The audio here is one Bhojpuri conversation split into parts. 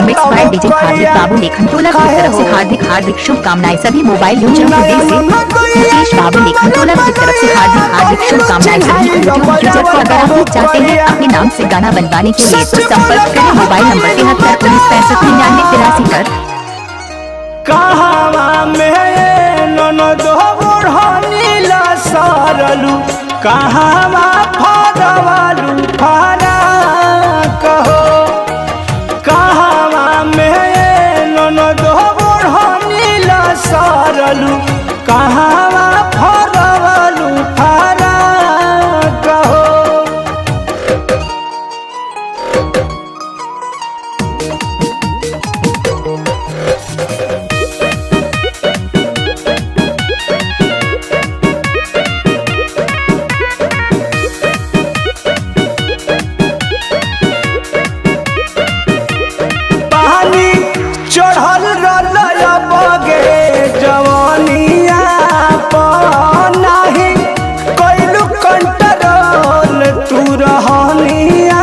मिक्स बाय डीजे खादिर बाबू लेखन टोला की तरफ से हार्दिक हार्दिक शुभकामनाएं। सभी मोबाइल यूजरों को दिल से मुकेश बाबू लेखन टोला की तरफ से हार्दिक हार्दिक शुभकामनाएं। सभी यूट्यूब यूजर को अगर आप भी चाहते हैं अपने नाम से गाना बनवाने के लिए तो संपर्क करें मोबाइल नंबर 73 19 65 83 पर। कहावा में ननदो बुढ़नीला सारलू कहावा फरवालू फरा कहो कहावा में ननदो बुढ़नीला सारलू कहावा फरवालू फरा कहो। चढ़ल रलया बगे जवानिया नाही कैलू कंट्रोल तू रहनिया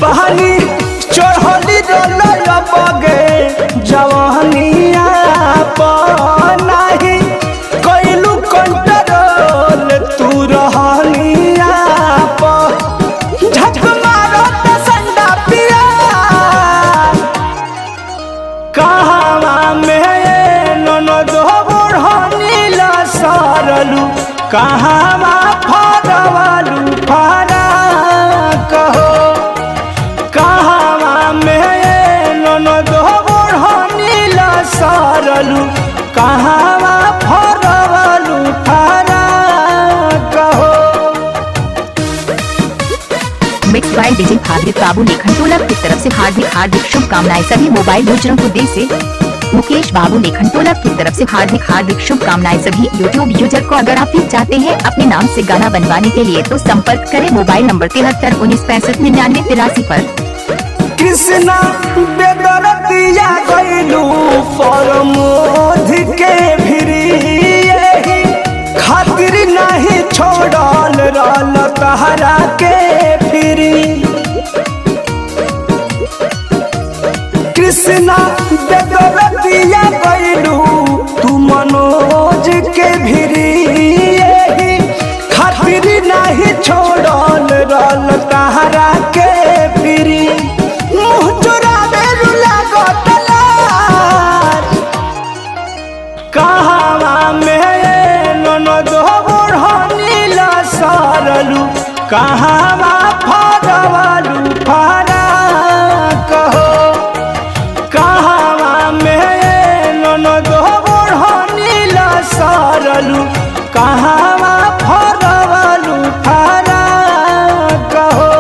पानी चढ़ल रलया बगे जवानिया नाही कैलू कंट्रोल तू रहनिया कहावा में ननदो बुढ़नीला सारलू कहावा फरवालू फरा कहो कहावा में ननदो बुढ़नीला सारलू कहावा फरवालू फरा कहो। मिक्स बाय डीजे खादिर बाबू लेखन टोला की तरफ से हार्दिक हार्दिक शुभकामनाएं। सभी मोबाइल यूजरों को दिल से मुकेश बाबू लेखन टोला की तरफ से हार्दिक हार्दिक शुभकामनाएं। सभी यूट्यूब यूजर को अगर आप भी चाहते हैं अपने नाम से गाना बनवाने के लिए तो संपर्क करें मोबाइल नंबर 73 19 65 99 83 पर। कृष्णा बेदरतिया गइलू परमोध के भिरी यही खातिर नहीं छोड़ल रहल तहरा के फिरी कृष्णा बेदरतिया गइलू तू मनोज के भिरी यही खातिर नहीं छोड़ल रहल तहरा के फिरी कहावा में ननदो बुढ़नीला सारलू कहावा फरवालू फरा कहो कहावा में ननदो बुढ़नीला सारलू कहावा फरवालू फरा कहो।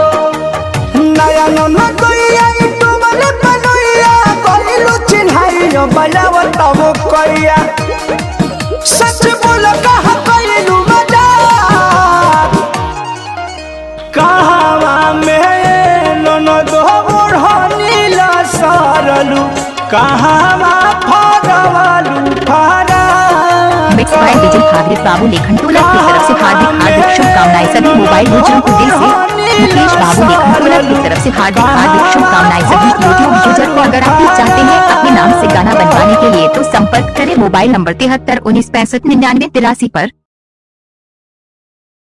नया ननदोया टुमल बनोया कइलू चिन्हाइयो बजावतबो कइया सच बोल कहा कइलू मजाक कहावा में ननदो बुढ़नीला सारलू कहावा फरवालू फरा। मिक्स बाय डीजे खादिर बाबू लेखन टोला की तरफ से हार्दिक हार्दिक शुभकामनाएं। सभी मोबाइल यूजरों को दिल से मुकेश बाबू लेखन टोला की तरफ से हार्दिक हार्दिक शुभकामनाएं। सभी यूट्यूब यूजर को अगर आप भी चाहते हैं अपने नाम से गाना बनवाने के लिए तो संपर्क करें मोबाइल नंबर 73 19 65 99 83 पर।